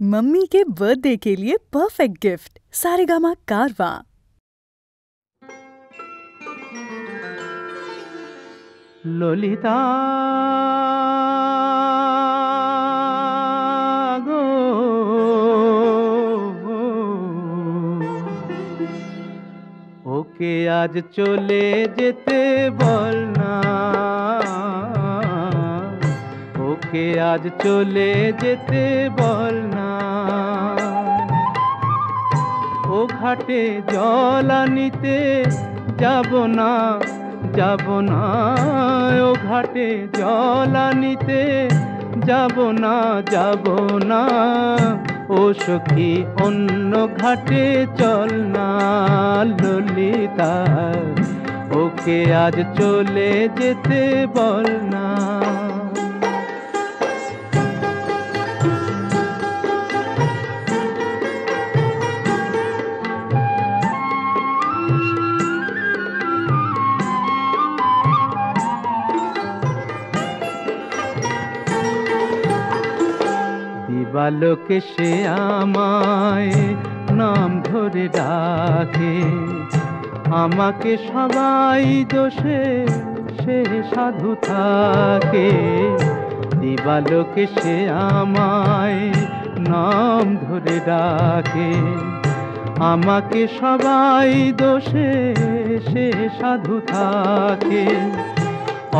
Mummy के birthday के लिए परफेक्ट गिफ्ट सारेगामा कारवा। ललिता गो ओके आज चले जेते बोलना, ओके आज चले जेते बोलना। ও ঘাটে জল আনিতে যাব না, যাব না। ও ঘাটে জল আনিতে যাব না, যাব না। ও সখী অন্য ঘাটে চল না ললিতা, ওকে আজ চলে যেতে বল না। দিবালোকে সে আমায় নাম ধরে ডাকে, আমাকে সবাই দোষে সে সাধু থাকে। দিবালোকে সে আমায় নাম ধরে ডাকে, আমাকে সবাই দোষে সে সাধু থাকে।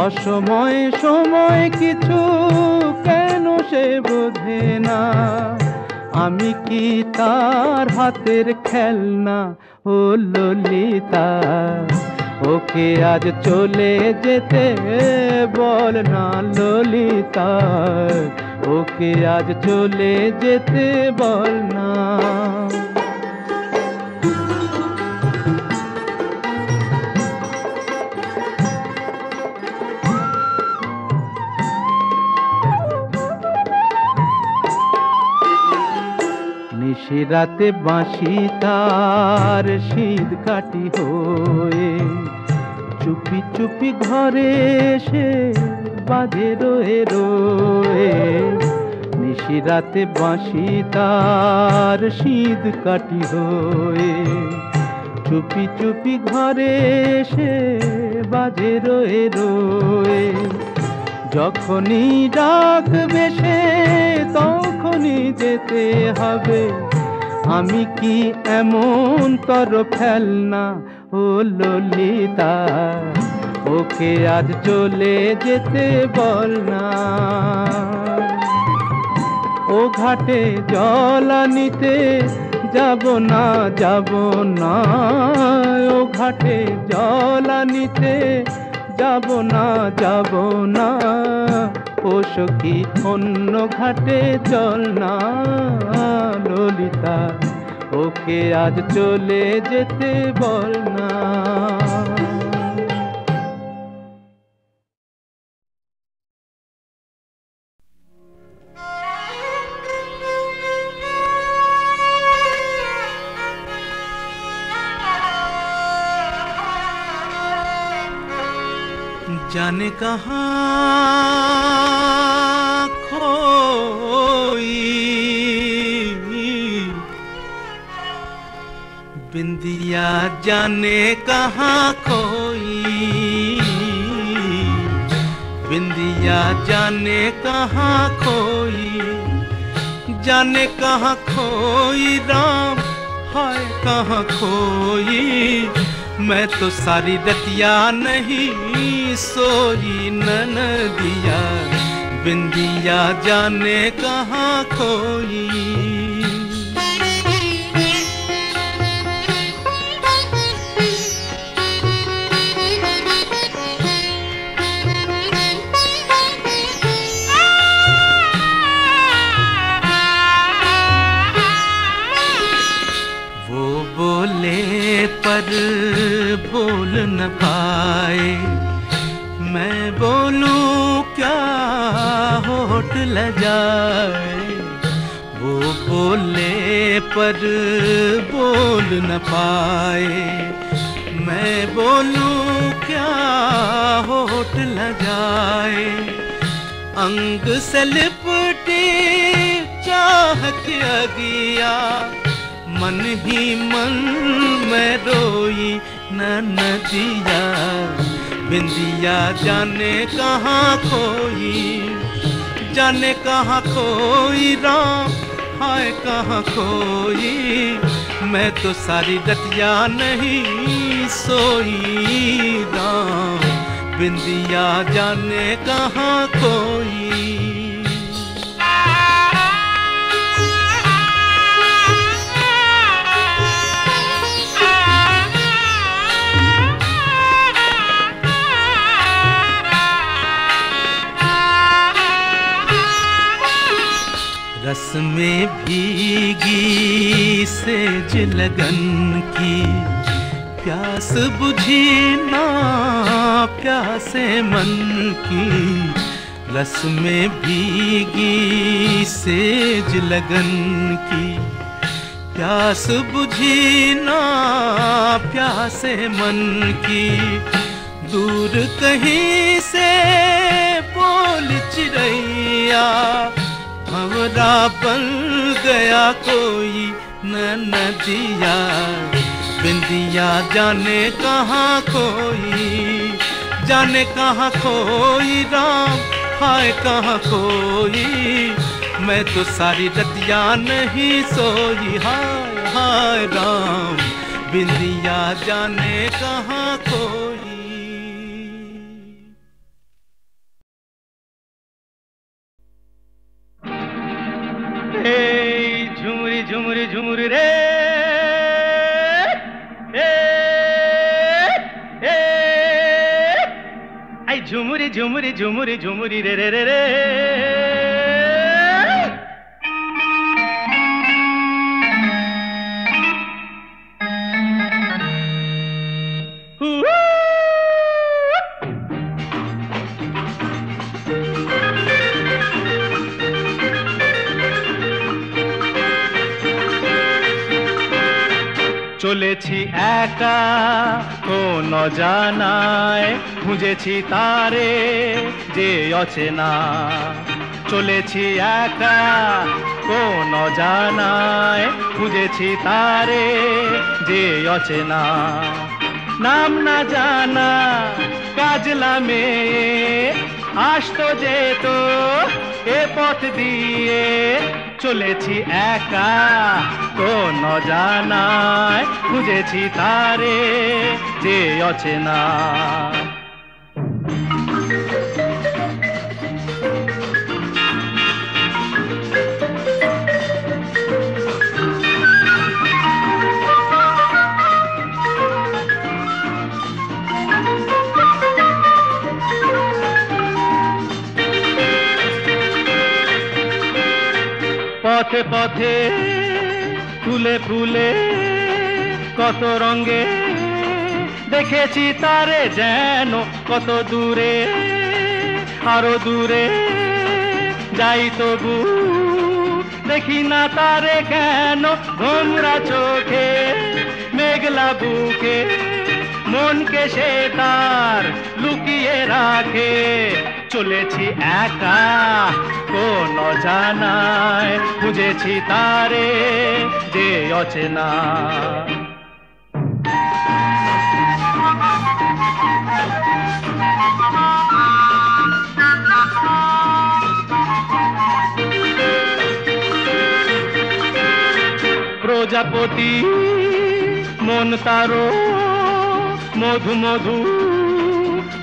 অসময়ে সময় কিছু কেন সে বোঝে না, আমি কি তার হাতের খেলনা ও ললিতা। ওকে আজ চলে যেতে বল না ললিতা, ওকে আজ চলে যেতে বল না। নিশিরাতে বাঁশি তার শীত কাটি হয়ে, চুপি চুপি ঘরে এসে বাজে রয়ে রয়ে। নিশিরাতে বাঁশি তার শীত কাটি হয়ে, চুপি চুপি ঘরে এসে বাজে রয়ে রয়ে। যখনই ডাকবে সে তখনই যেতে হবে, আমি কি এমন তর ফেলনা ও ললিতা। ওকে আজ চলে যেতে বল না। ও ঘাটে জল আনিতে যাব না, যাব না। ও ঘাটে জল আনিতে যাব না, যাব না। ও সখী অন্য ঘাটে চল না ললিতা, ওকে আজ চলে যেতে বল না। जाने कहाँ खोई बिंदिया, जाने कहाँ खोई बिंदिया, जाने कहाँ खोई। जाने कहाँ खोई राम, हाय कहाँ खोई। मैं तो सारी रतिया नहीं सोई ननदिया, बिंदिया जाने कहाँ खोई। वो बोले पर बोल न पाए, मैं बोलूं क्या होठ लजाए। वो बोले पर बोल न पाए, मैं बोलूं क्या होठ लजाए। अंग से लिपटी राह की अगिया मन ही मन में रोई न नदिया बिंदिया जाने कहाँ खोई जाने कहाँ खोई राम हाय कहाँ खोई मैं तो सारी रतिया नहीं सोई राम बिंदिया जाने कहाँ खोई रस में भीगी सेज लगन की प्यास बुझी ना प्यासे मन की रस में भीगी सेज लगन की प्यास बुझी ना प्यासे मन की दूर कहीं से बोल चिड़ैया भंवरा बन गया कोई न नदिया बिंदिया जाने कहाँ खोई जाने कहाँ खोई राम हाय कहाँ खोई मैं तो सारी रतिया नहीं सोई हाय हाय राम बिंदिया जाने कहाँ खोई झुमरी झुमरी झुमरी रे आई झुमरी झुमरी झुमरी झुमरी रे रे रे रे চলেছি একা কোন জানায় খুঁজেছি তারে যে অচেনা চলেছি একা কোন জানায় খুঁজেছি তারে যে অচেনা নাম না জানা কাজলা মেয়ে আসতো যেত এ পথ দিয়ে চলেছি একা কোন জানায় খুঁজেছি তারে যে অচেনা পথে পথে ফুলে ফুলে কত রঙে দেখেছি তারে যেন কত দূরে আরো দূরে যাই তবু দেখি না তারে কেন ঘোমরা চোখে মেঘলা বুকে মনকে সে তার লুকিয়ে রাখে চলেছি একা কোন জানায় খুঁজেছি তারে যে অচেনা প্রজাপতি মন তারো মধু মধু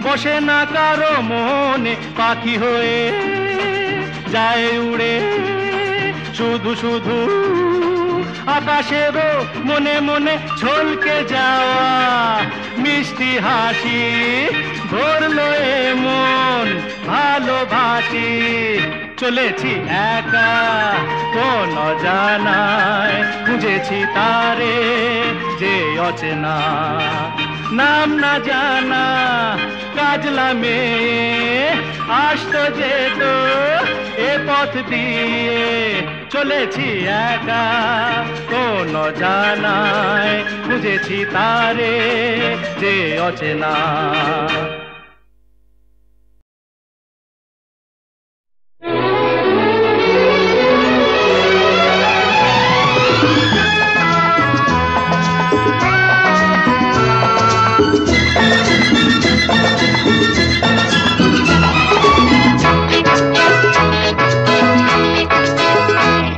বসে না কারো মনে পাখি হয়ে যায় উড়ে শুধু শুধু আকাশেরও মনে মনে ছলকে যাওয়া মিষ্টি হাসি ধরলো মন ভালোবাসি চলেছি একা কোন জানায় খুঁজেছি তারে যে অচেনা নাম না জানা কাজলা মেয়ে আসতো যেত এ পথ দিয়ে চলেছি একা কোন জানায় খুঁজেছি তারে যে অচেনা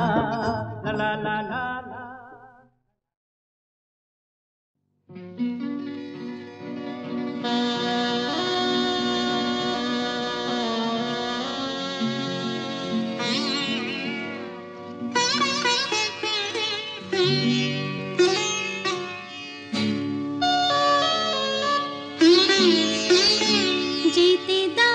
ला ला ला ला ला। जीते दा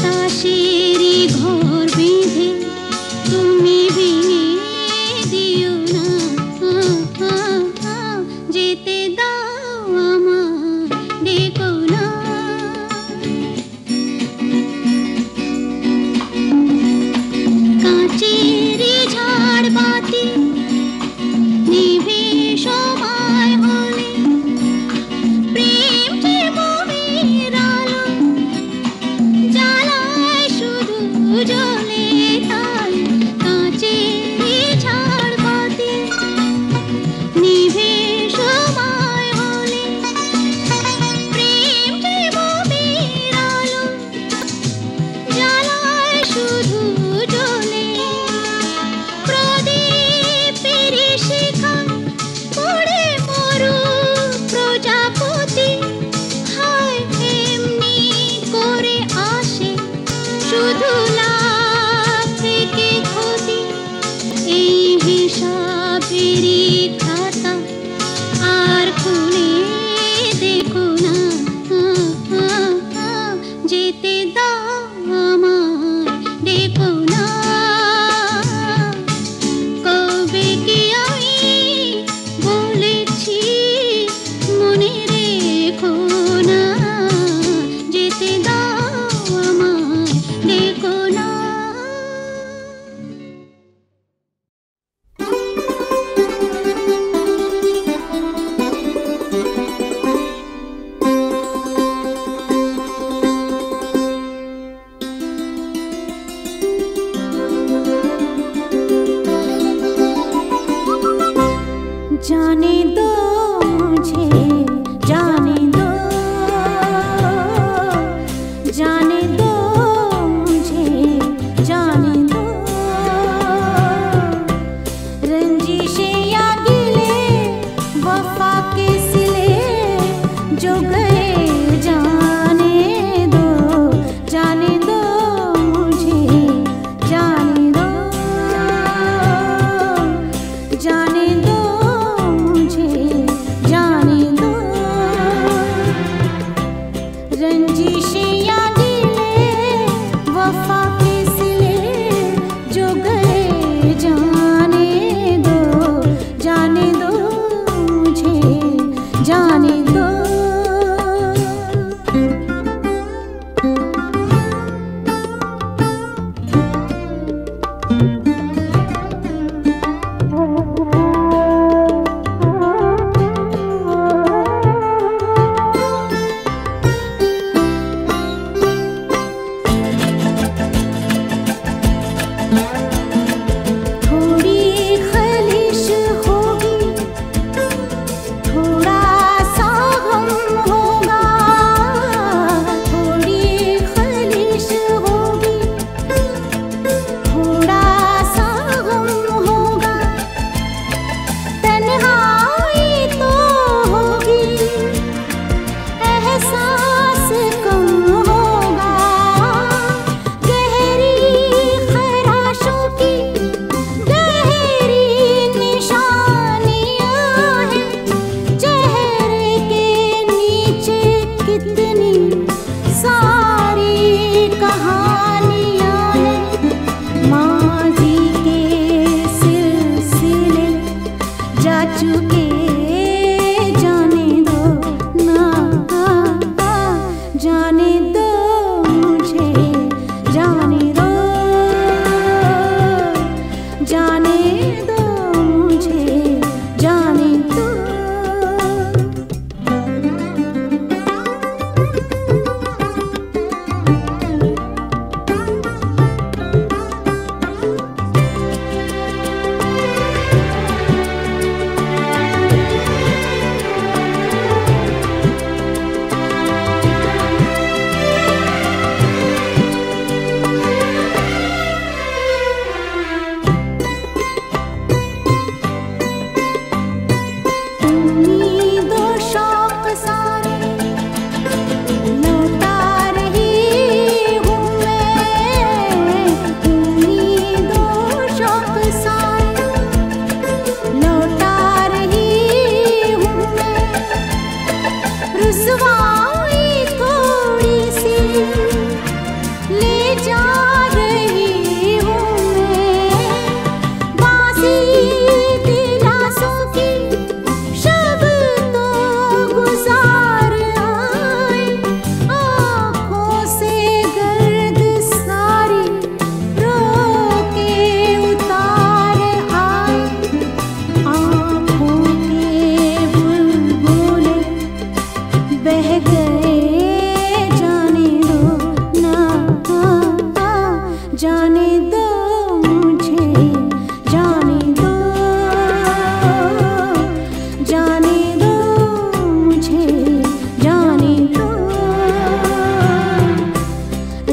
তাসেরি ঘর বেঁধে তুমি ভেঙে দিও না, যেতে দাও আমার, ডেকো না। কাঁচেরি ঝাড়বাতি নিভে সময় হলে প্রেম যে মোহের আলো জ্বালায় শুধু জ্বলে, তাই কাঁচেরি ঝাড়বাতি নিভে সময় হলে প্রেম যে মোহের আলো জ্বালায় শুধু জ্বলে। প্রদীপের শিখা পড়ে মরু প্রজাপতি, হায় এমনি করে আসে শুধু লাভ থেকে ক্ষতি। এই হিসাবেরই খাতা আর খুলে দেখো না, যেতে দাও আমার, ডেকো না। কবে কি আমি বলেছি মনে রেখো না, যেতে দাও আমার, ডেকো না।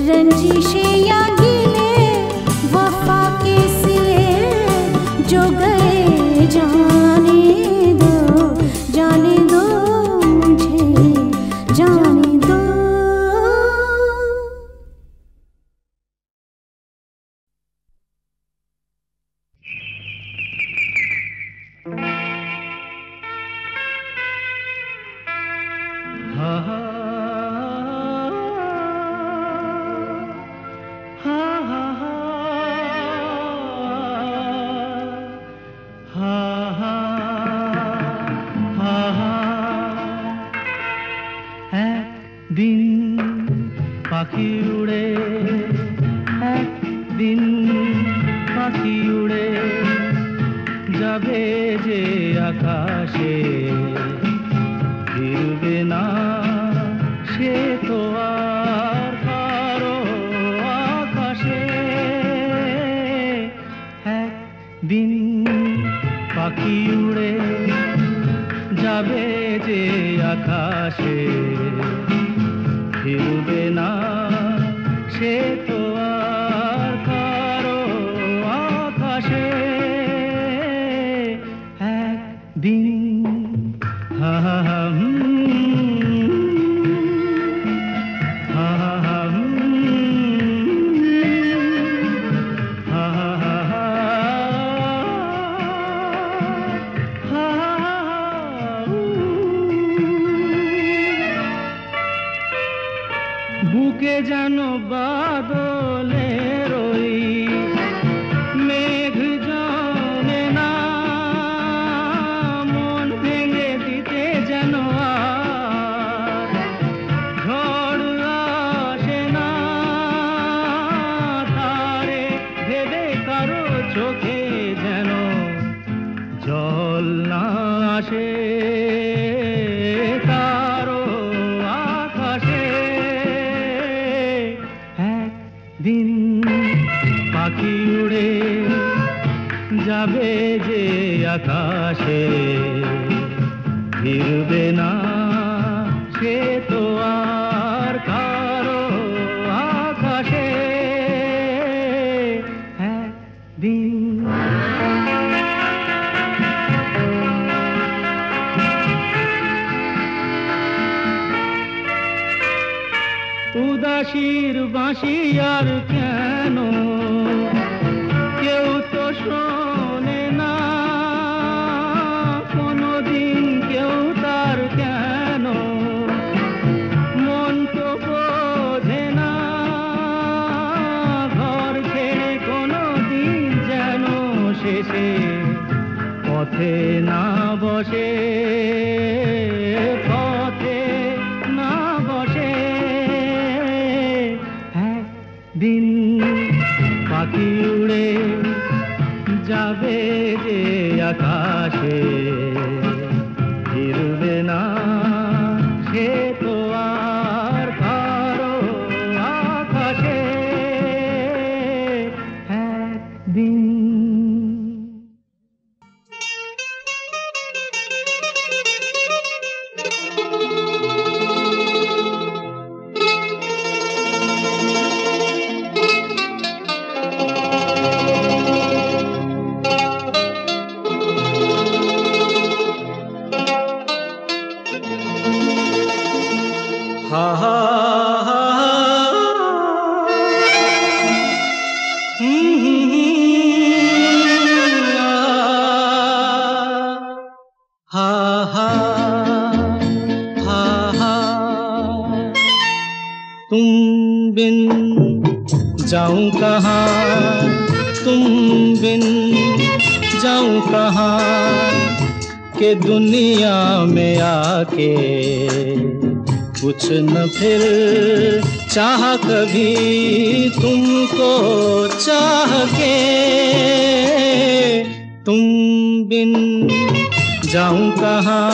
रंजिशे या गिले वफा के सिले जो गए जाने दो मुझे जाने दो। উদাসীর বাঁশি আর কেন কেউ তো শোনে না, কোনদিন কেউ তার কেন মন তো বোঝে না। ঘর ছেড়ে কোনদিন যেন শেষে পথে না বসে, পথে না বসে। দিন পাখি উড়ে যাবে যে আকাশে, ফিরবে না সে তো আর কারো আকাশে একদিন। तुम बिन जाऊं कहाँ, तुम बिन जाऊं कहाँ, के दुनिया में आके कुछ न फिर चाह कभी तुमको चाह के। तुम बिन जाऊं कहाँ,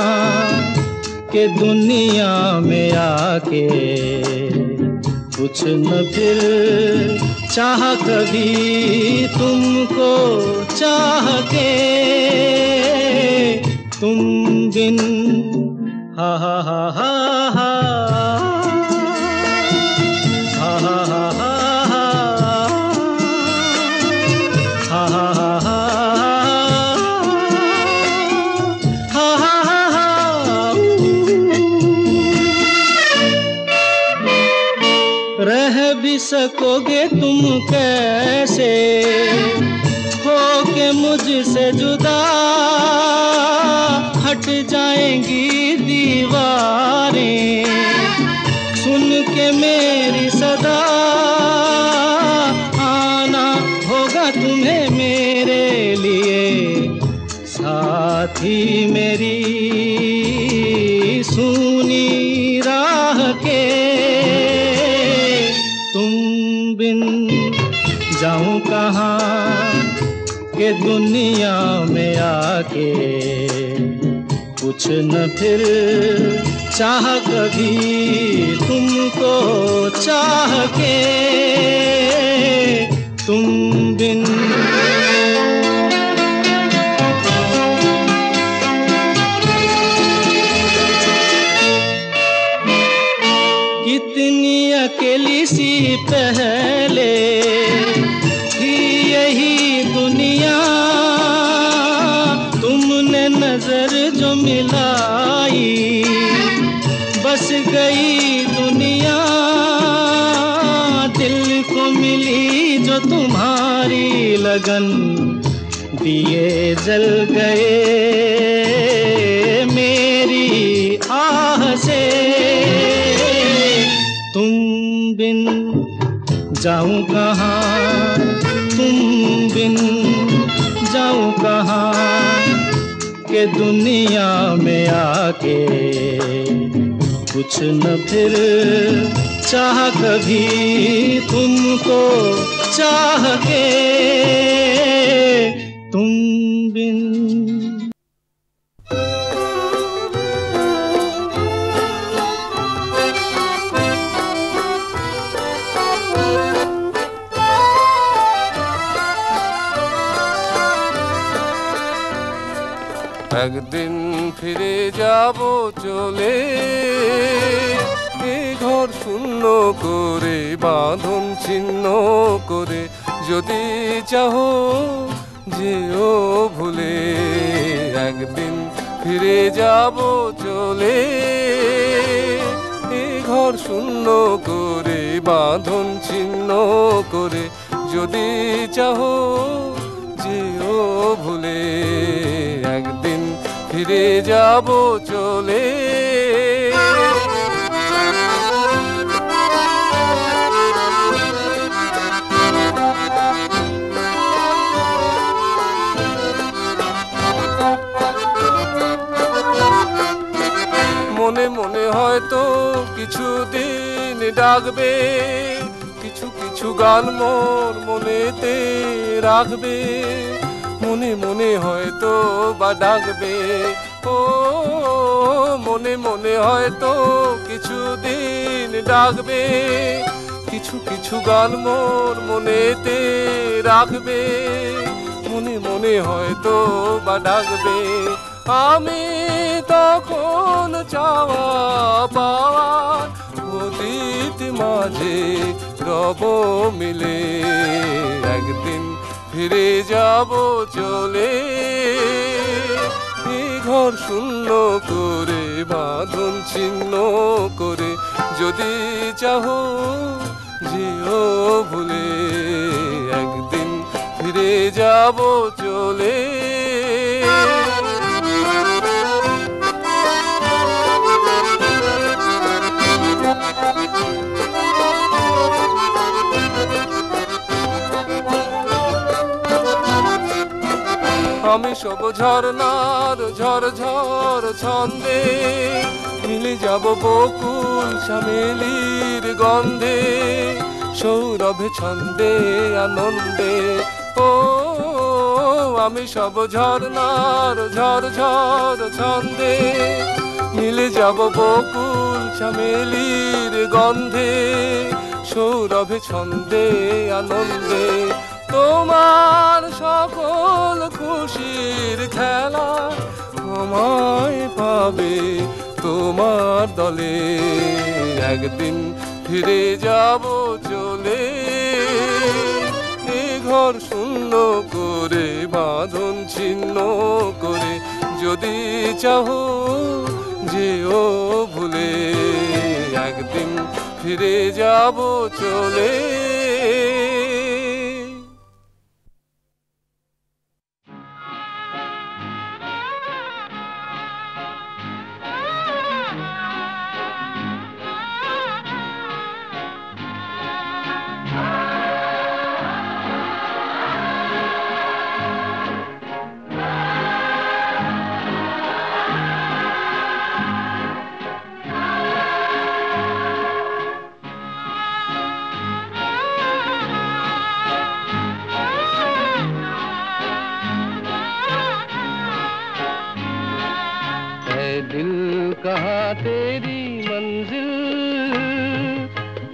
के दुनिया में आके कुछ न फिर चाह कभी तुमको चाह के। तुम बिन हा हा हा हा हा हा हा हा। सकोगे तुम कैसे हो के मुझसे जुदा, हट जाएंगी दीवारें सुन के मेरी सदा, आना होगा तुम्हें मेरे लिए साथी मेरी सूनी राह के। तुम बिन जाऊं कहाँ के दुनिया में आके, कुछ न फिर चाह कभी तुमको चाह के। तुम बिन कितनी अकेली सी पहले थी यही दुनिया, तुमने नजर जो मिलाई बस गई दुनिया। दिल को मिली जो तुम्हारी लगन, दिए जल गए मेरी आह से। तुम बिन जाऊं कहाँ, तुम बिन जाऊं कहाँ के दुनिया में आके, कुछ न फिर चाह कभी तुमको चाह के। तुम बिन একদিন ফিরে যাব চলে, এই ঘর শূন্য করে বাঁধন ছিন্ন করে, যদি চাহো যেও ভুলে। একদিন ফিরে যাব চলে, এই ঘর শূন্য করে বাঁধন ছিন্ন করে, যদি চাহো যেও ভুলে। একদিন ফিরে যাব চলে। মনে মনে হয়তো কিছুদিন ডাকবে, কিছু কিছু গান মোর মনেতে রাখবে। মনে মনে হয়তো বা ডাকবে, ও মনে মনে হয়তো কিছুদিন ডাকবে, কিছু কিছু গান মোর মনেতে রাখবে। মনে মনে হয়তো বা ডাকবে, আমি তখন চাওয়া পাওয়ার অতীত মাঝে রব মিলে। একদিন ফিরে যাব চলে, এই ঘর শূন্য করে বাঁধন ছিন্ন করে, যদি চাহো যেও ভুলে। একদিন ফিরে যাব চলে। আমি সব ঝরনার ঝরঝর ছন্দে, মিলে যাব বকুল চামেলির গন্ধে, সৌরভে ছন্দে আনন্দে। ও আমি সব ঝরনার ঝরঝর ছন্দে, মিলে যাব বকুল চামেলির গন্ধে, সৌরভে ছন্দে আনন্দে। তোমার সকল খুশির খেলা আমায় পাবে তোমার দলে। একদিন ফিরে যাব চলে, এ ঘর শূন্য করে বাঁধন ছিন্ন করে, যদি চাহো যেও ভুলে। একদিন ফিরে যাব চলে। कहाँ तेरी मंजिल,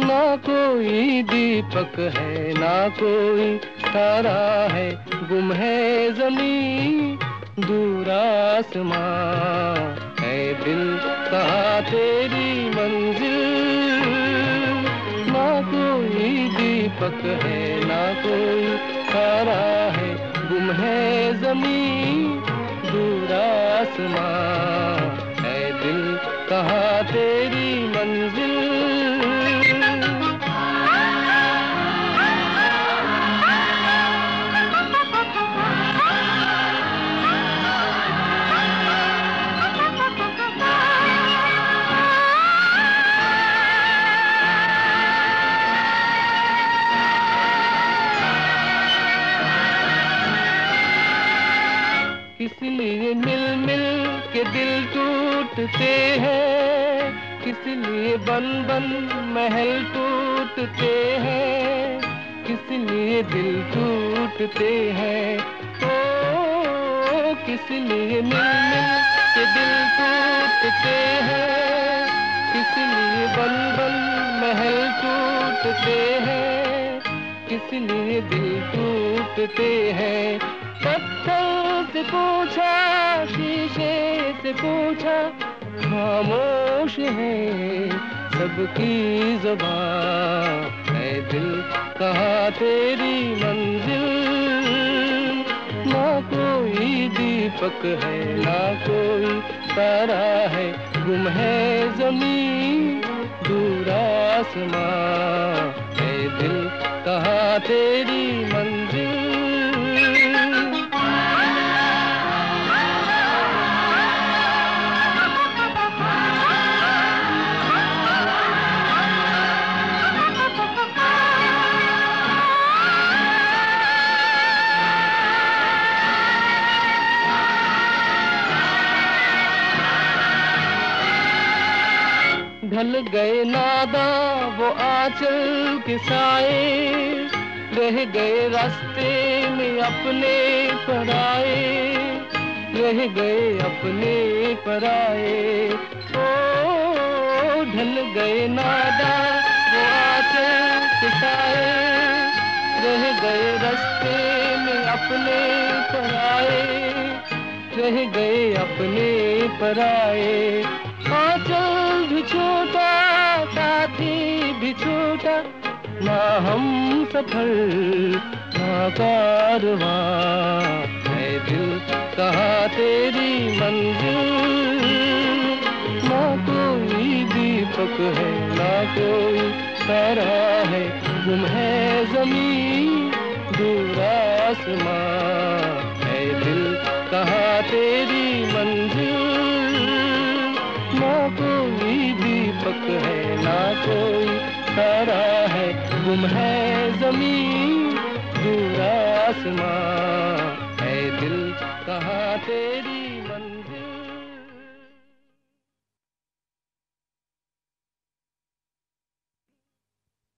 ना कोई दीपक है ना कोई तारा है, गुम है ज़मीं दूर आसमां। है दिल कहाँ तेरी मंजिल, ना कोई दीपक है ना कोई तारा है, गुम है ज़मीं दूर आसमां। है दिल कहाँ तेरी मंजिल। किस लिए मिल मिल के दिल टूटते हैं, किस लिए बन बन महल टूटते हैं, किस लिए दिल टूटते हैं। ओ किस लिए मिल मिल के दिल टूटते हैं, किस लिए बन बन महल टूटते हैं, किस लिए दिल टूटते हैं। पत्थर से पूछा शीशे से पूछा, खामोश है सबकी ज़ुबान। है दिल कहाँ तेरी मंजिल, ना कोई दीपक है ना कोई तारा है, गुम है ज़मीं दूर आसमां। है दिल कहाँ तेरी मंजिल। ढल गए नादा वो आंचल के साए, रह गए रास्ते में अपने पराए, रह गए अपने पराए। ओ ढल गए नादा वो आंचल के साए, रह गए रास्ते में अपने पराए, रह गए अपने पराए। आंचल भी छोटा साथी भी छोटा, ना हम सफर ना कारवां। है दिल कहाँ तेरी मंजिल, ना कोई दीपक है ना कोई तारा है, गुम है ज़मीं दूर आसमां। है दिल कहाँ तेरी मंजिल, ना कोई दीपक है ना कोई तारा है, गुम है ज़मीं दूर आसमां। है दिल कहाँ तेरी